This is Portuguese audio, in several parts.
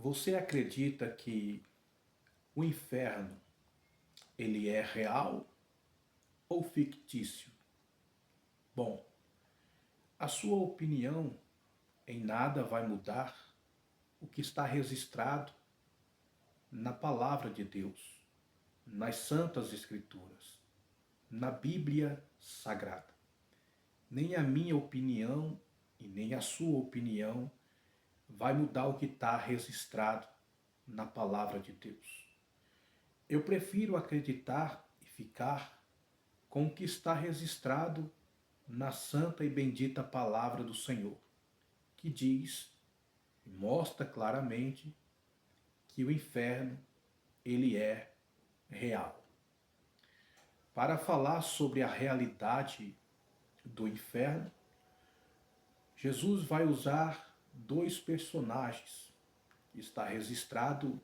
Você acredita que o inferno ele é real ou fictício? Bom, a sua opinião em nada vai mudar o que está registrado na palavra de Deus, nas santas escrituras, na Bíblia Sagrada. Nem a minha opinião e nem a sua opinião vai mudar o que está registrado na palavra de Deus. Eu prefiro acreditar e ficar com o que está registrado na santa e bendita palavra do Senhor, que diz e mostra claramente que o inferno ele é real. Para falar sobre a realidade do inferno, Jesus vai usar dois personagens que está registrado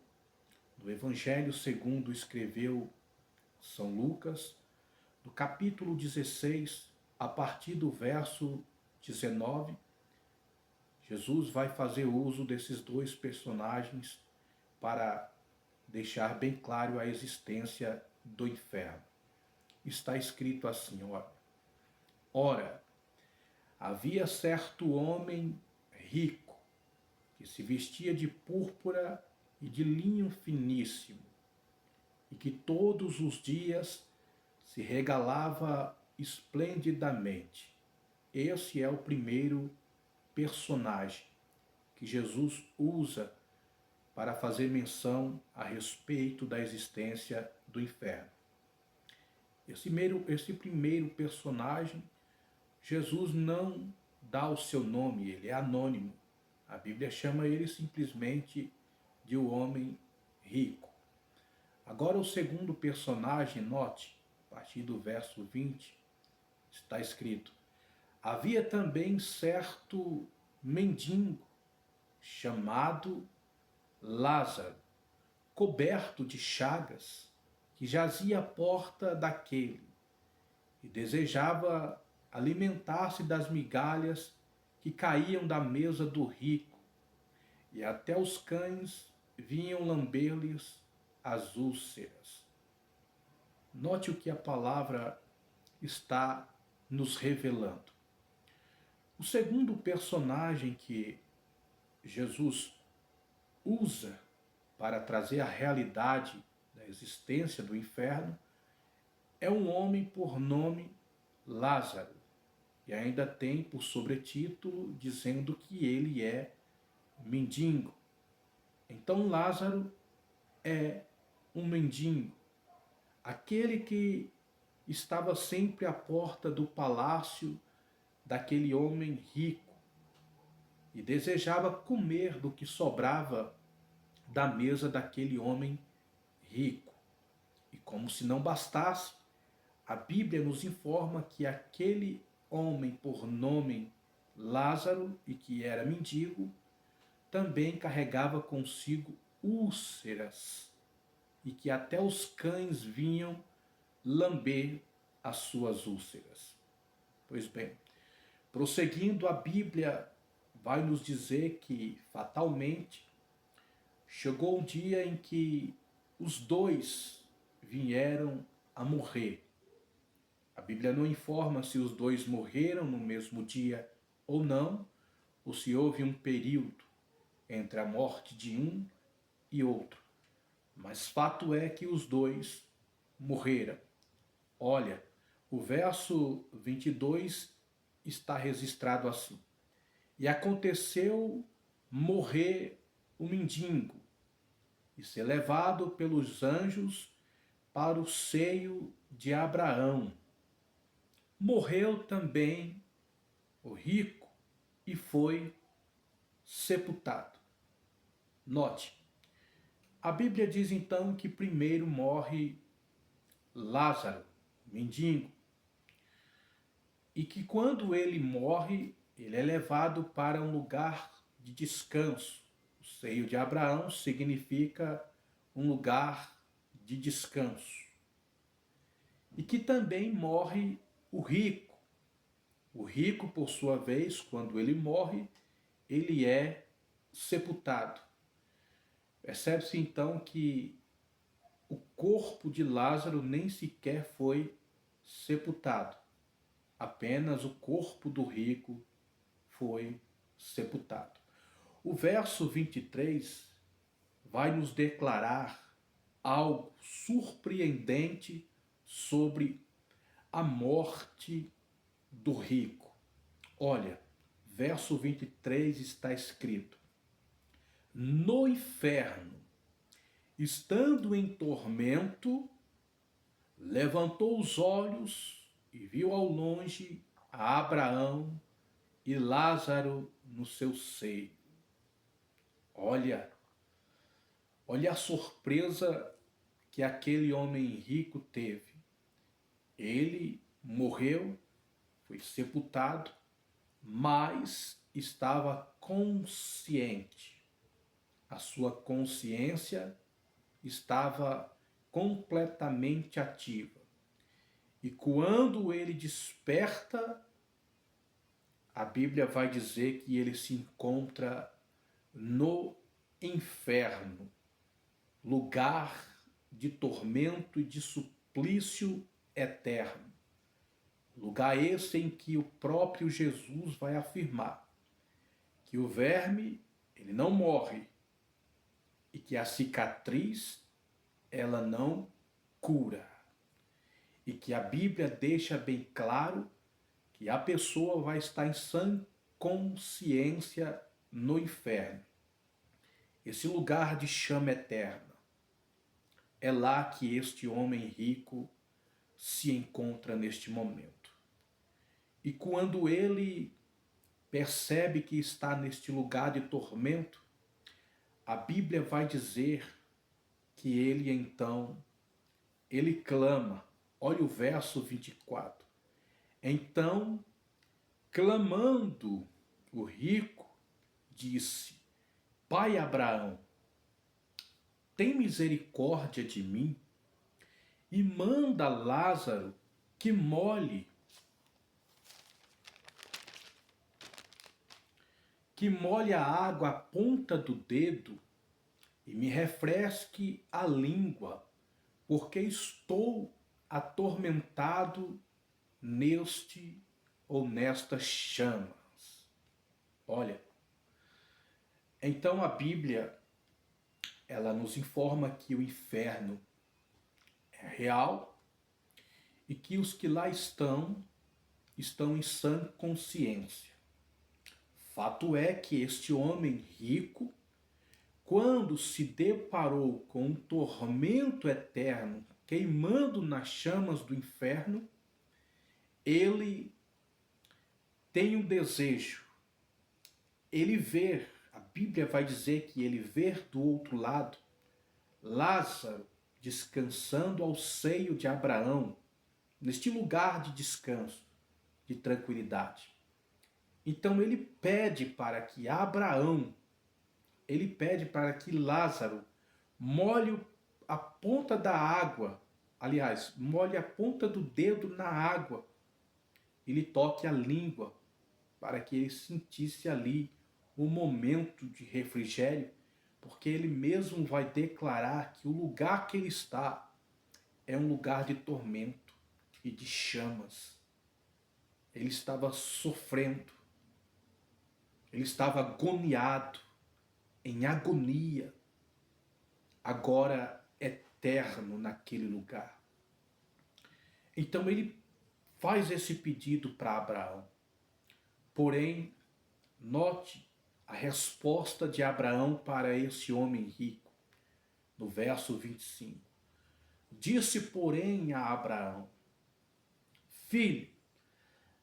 no Evangelho segundo escreveu São Lucas, no capítulo 16, a partir do verso 19, Jesus vai fazer uso desses dois personagens para deixar bem claro a existência do inferno. Está escrito assim, ora, havia certo homem rico que se vestia de púrpura e de linho finíssimo e que todos os dias se regalava esplendidamente. Esse é o primeiro personagem que Jesus usa para fazer menção a respeito da existência do inferno. Esse primeiro personagem, Jesus não dá o seu nome, ele é anônimo. A Bíblia chama ele simplesmente de o homem rico. Agora o segundo personagem, note, a partir do verso 20, está escrito: havia também certo mendigo chamado Lázaro, coberto de chagas, que jazia à porta daquele e desejava alimentar-se das migalhas que caíam da mesa do rico, e até os cães vinham lamber-lhes as úlceras. Note o que a palavra está nos revelando. O segundo personagem que Jesus usa para trazer a realidade da existência do inferno é um homem por nome Lázaro. E ainda tem por sobretítulo dizendo que ele é mendigo. Então Lázaro é um mendigo, aquele que estava sempre à porta do palácio daquele homem rico e desejava comer do que sobrava da mesa daquele homem rico. E como se não bastasse, a Bíblia nos informa que aquele homem por nome Lázaro, e que era mendigo, também carregava consigo úlceras, e que até os cães vinham lamber as suas úlceras. Pois bem, prosseguindo, a Bíblia vai nos dizer que, fatalmente, chegou um dia em que os dois vieram a morrer. A Bíblia não informa se os dois morreram no mesmo dia ou não, ou se houve um período entre a morte de um e outro. Mas fato é que os dois morreram. Olha, o verso 22 está registrado assim: e aconteceu morrer o mendigo e ser levado pelos anjos para o seio de Abraão. Morreu também o rico e foi sepultado. Note, a Bíblia diz então que primeiro morre Lázaro, mendigo, e que quando ele morre, ele é levado para um lugar de descanso. O seio de Abraão significa um lugar de descanso. E que também morre o rico. O rico, por sua vez, quando ele morre, ele é sepultado. Percebe-se então que o corpo de Lázaro nem sequer foi sepultado. Apenas o corpo do rico foi sepultado. O verso 23 vai nos declarar algo surpreendente sobre a morte do rico. Olha, verso 23 está escrito: no inferno, estando em tormento, levantou os olhos e viu ao longe a Abraão e Lázaro no seu seio. Olha a surpresa que aquele homem rico teve. Ele morreu, foi sepultado, mas estava consciente. A sua consciência estava completamente ativa. E quando ele desperta, a Bíblia vai dizer que ele se encontra no inferno, lugar de tormento e de suplício eterno. Lugar esse em que o próprio Jesus vai afirmar que o verme, ele não morre e que a cicatriz, ela não cura. E que a Bíblia deixa bem claro que a pessoa vai estar em sã consciência no inferno. Esse lugar de chama eterna. É lá que este homem rico se encontra neste momento. E quando ele percebe que está neste lugar de tormento, a Bíblia vai dizer que ele então, ele clama. Olha o verso 24. Então, clamando, o rico disse: Pai Abraão, tem misericórdia de mim e manda Lázaro que molhe a água à ponta do dedo e me refresque a língua, porque estou atormentado neste ou nestas chamas. Olha, então a Bíblia, ela nos informa que o inferno é real e que os que lá estão em sã consciência. Fato é que este homem rico, quando se deparou com um tormento eterno queimando nas chamas do inferno, ele tem um desejo. Ele vê, a Bíblia vai dizer que ele vê do outro lado Lázaro descansando ao seio de Abraão, neste lugar de descanso, de tranquilidade. Então ele pede para que Abraão, ele pede para que Lázaro molhe a ponta da água, aliás, molhe a ponta do dedo na água e lhe toque a língua, para que ele sentisse ali o momento de refrigério, porque ele mesmo vai declarar que o lugar que ele está é um lugar de tormento e de chamas. Ele estava sofrendo, ele estava agoniado, em agonia, agora eterno naquele lugar. Então ele faz esse pedido para Abraão. Porém, note a resposta de Abraão para esse homem rico, no verso 25. Disse, porém, a Abraão: Filho,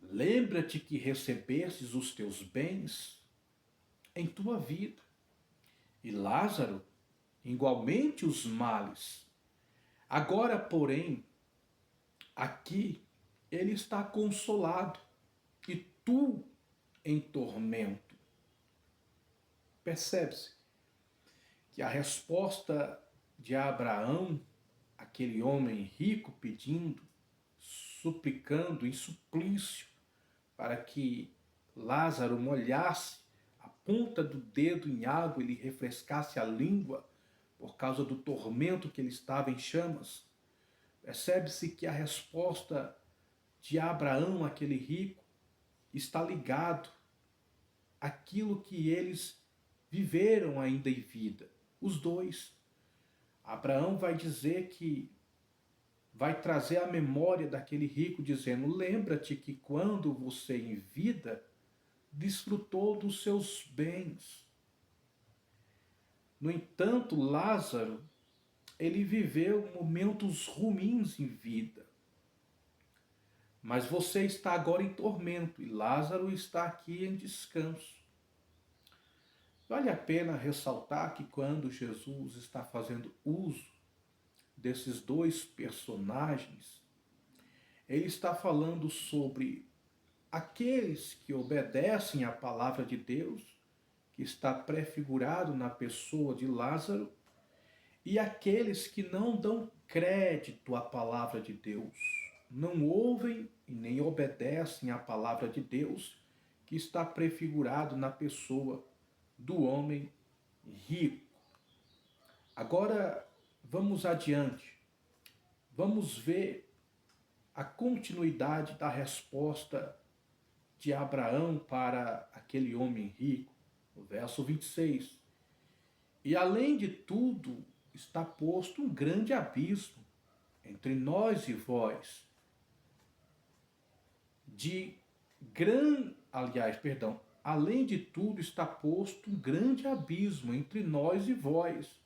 lembra-te que recebestes os teus bens em tua vida, e Lázaro igualmente os males. Agora, porém, aqui ele está consolado, e tu em tormento. Percebe-se que a resposta de Abraão, aquele homem rico pedindo, suplicando em suplício para que Lázaro molhasse a ponta do dedo em água e lhe refrescasse a língua, por causa do tormento que ele estava em chamas, percebe-se que a resposta de Abraão, aquele rico, está ligado àquilo que eles viveram ainda em vida. Os dois. Abraão vai dizer que vai trazer a memória daquele rico, dizendo: lembra-te que quando você em vida desfrutou dos seus bens. No entanto, Lázaro, ele viveu momentos ruins em vida. Mas você está agora em tormento e Lázaro está aqui em descanso. Vale a pena ressaltar que quando Jesus está fazendo uso desses dois personagens, ele está falando sobre aqueles que obedecem à palavra de Deus, que está prefigurado na pessoa de Lázaro, e aqueles que não dão crédito à palavra de Deus, não ouvem e nem obedecem à palavra de Deus, que está prefigurado na pessoa do homem rico. Agora, vamos adiante. Vamos ver a continuidade da resposta de Abraão para aquele homem rico. No verso 26. E além de tudo, está posto um grande abismo entre nós e vós. Além de tudo, está posto um grande abismo entre nós e vós,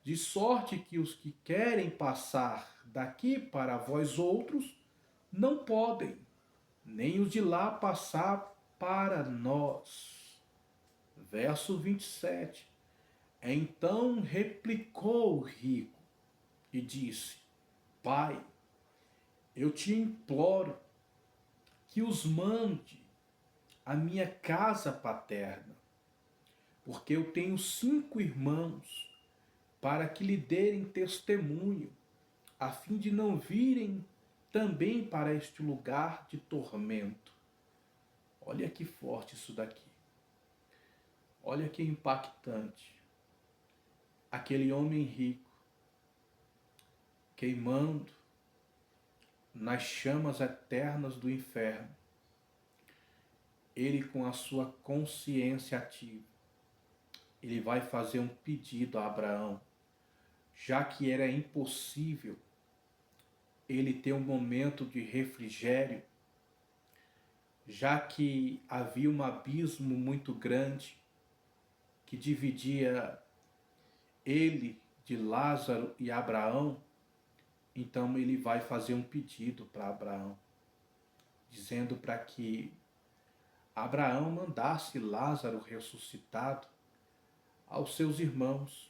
de sorte que os que querem passar daqui para vós outros não podem, nem os de lá passar para nós. Verso 27. Então replicou o rico e disse: Pai, eu te imploro que os mande à minha casa paterna, porque eu tenho 5 irmãos, para que lhe derem testemunho, a fim de não virem também para este lugar de tormento. Olha que forte isso daqui. Olha que impactante. Aquele homem rico, queimando nas chamas eternas do inferno, ele com a sua consciência ativa, ele vai fazer um pedido a Abraão, já que era impossível ele ter um momento de refrigério, já que havia um abismo muito grande que dividia ele de Lázaro e Abraão. Então ele vai fazer um pedido para Abraão, dizendo para que Abraão mandasse Lázaro ressuscitado aos seus irmãos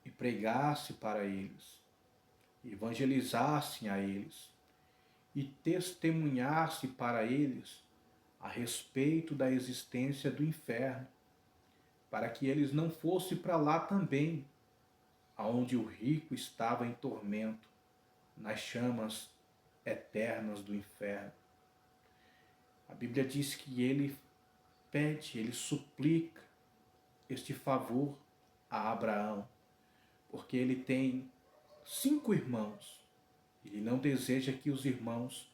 e pregasse para eles, evangelizasse a eles e testemunhasse para eles a respeito da existência do inferno, para que eles não fossem para lá também, aonde o rico estava em tormento, nas chamas eternas do inferno. A Bíblia diz que ele pede, ele suplica este favor a Abraão, porque ele tem 5 irmãos. Ele não deseja que os irmãos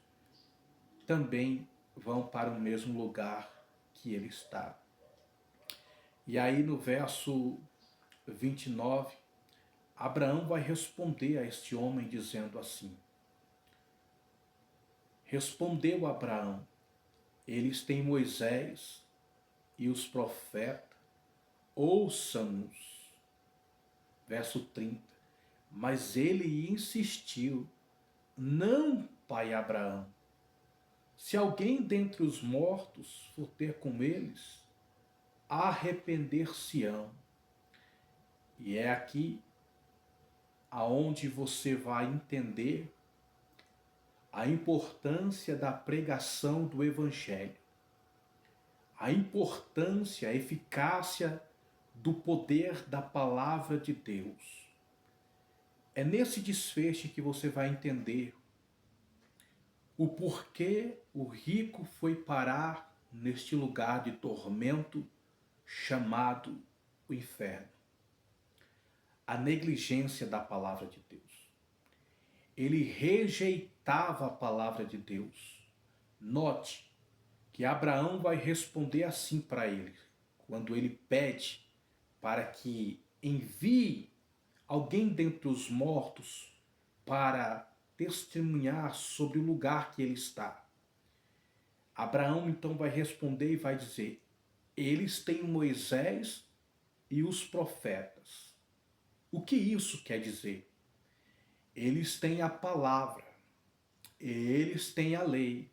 também vão para o mesmo lugar que ele está. E aí no verso 29, Abraão vai responder a este homem dizendo assim: Respondeu Abraão: eles têm Moisés e os profetas, ouçam-nos. Verso 30. Mas ele insistiu: não, pai Abraão, se alguém dentre os mortos for ter com eles, arrepender-se-ão. E é aqui aonde você vai entender a importância da pregação do Evangelho, a importância, a eficácia do poder da palavra de Deus. É nesse desfecho que você vai entender o porquê o rico foi parar neste lugar de tormento chamado o inferno. a negligência da palavra de Deus. Ele rejeitava a palavra de Deus. Note que Abraão vai responder assim para ele, quando ele pede para que envie alguém dentre os mortos para testemunhar sobre o lugar que ele está. Abraão então vai responder e vai dizer: eles têm Moisés e os profetas. O que isso quer dizer? Eles têm a palavra, eles têm a lei,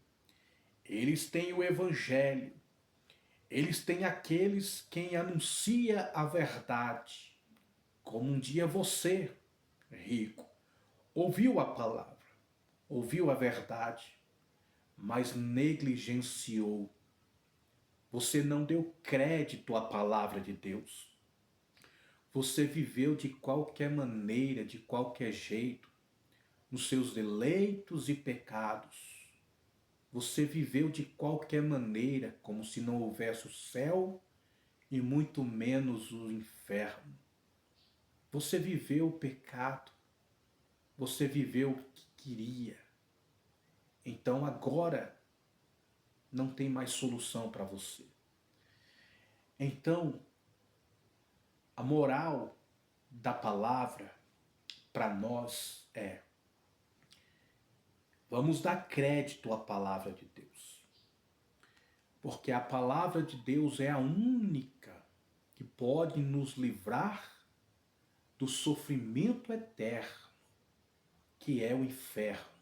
eles têm o evangelho, eles têm aqueles quem anuncia a verdade, como um dia você, rico, ouviu a palavra, ouviu a verdade, mas negligenciou. Você não deu crédito à palavra de Deus. Você viveu de qualquer maneira, de qualquer jeito, nos seus deleitos e pecados. Você viveu de qualquer maneira, como se não houvesse o céu e muito menos o inferno. Você viveu o pecado. Você viveu o que queria. Então agora não tem mais solução para você. Então, a moral da palavra para nós é: vamos dar crédito à palavra de Deus. Porque a palavra de Deus é a única que pode nos livrar do sofrimento eterno, que é o inferno.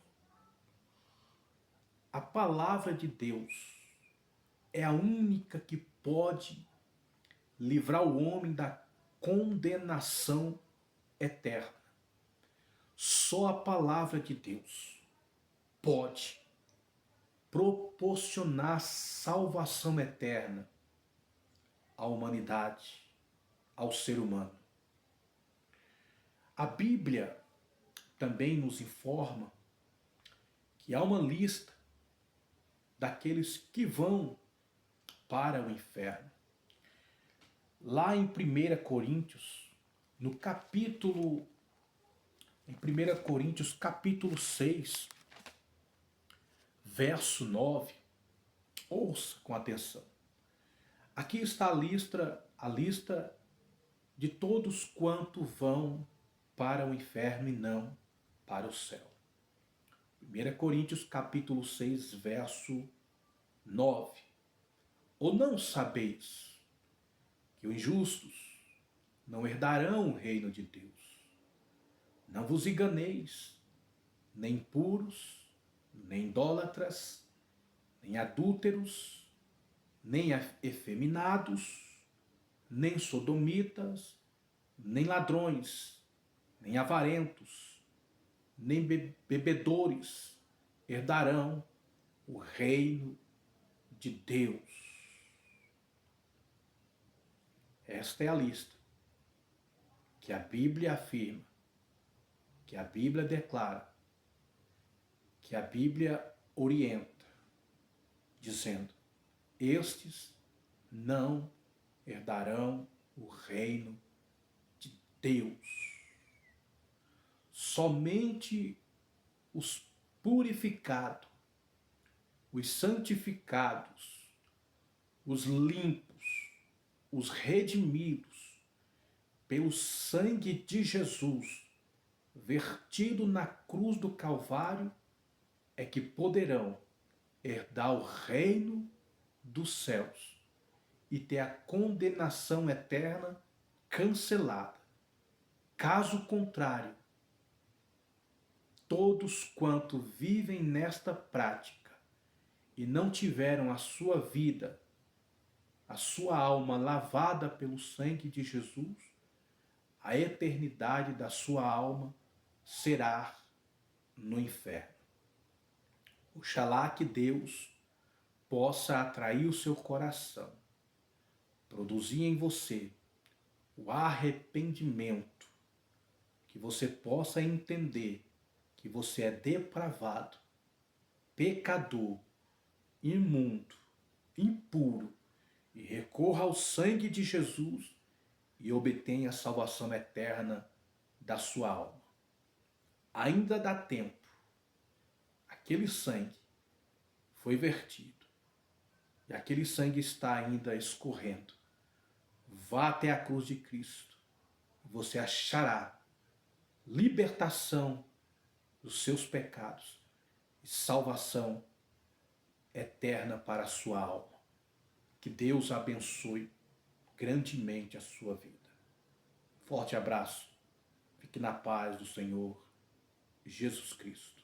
A palavra de Deus é a única que pode livrar o homem da condenação eterna. Só a palavra de Deus pode proporcionar salvação eterna à humanidade, ao ser humano. A Bíblia também nos informa que há uma lista daqueles que vão para o inferno. Lá em 1 Coríntios, no capítulo, em 1 Coríntios capítulo 6, verso 9, ouça com atenção. Aqui está a lista de todos quanto vão para o inferno e não para o céu. 1 Coríntios capítulo 6, verso 9. Ou não sabeis que os injustos não herdarão o reino de Deus? Não vos enganeis, nem impuros, nem idólatras, nem adúlteros, nem efeminados, nem sodomitas, nem ladrões, nem avarentos, nem bebedores herdarão o reino de Deus. Esta é a lista que a Bíblia afirma, que a Bíblia declara, que a Bíblia orienta, dizendo: estes não herdarão o reino de Deus. Somente os purificados, os santificados, os limpos, os redimidos pelo sangue de Jesus, vertido na cruz do Calvário, é que poderão herdar o reino dos céus e ter a condenação eterna cancelada. Caso contrário, todos quanto vivem nesta prática e não tiveram a sua vida, a sua alma lavada pelo sangue de Jesus, a eternidade da sua alma será no inferno. Oxalá que Deus possa atrair o seu coração, produzir em você o arrependimento, que você possa entender que você é depravado, pecador, imundo, impuro, e recorra ao sangue de Jesus e obtenha a salvação eterna da sua alma. Ainda dá tempo. Aquele sangue foi vertido e aquele sangue está ainda escorrendo. Vá até a cruz de Cristo e você achará libertação dos seus pecados e salvação eterna para a sua alma. Que Deus abençoe grandemente a sua vida. Forte abraço. Fique na paz do Senhor Jesus Cristo.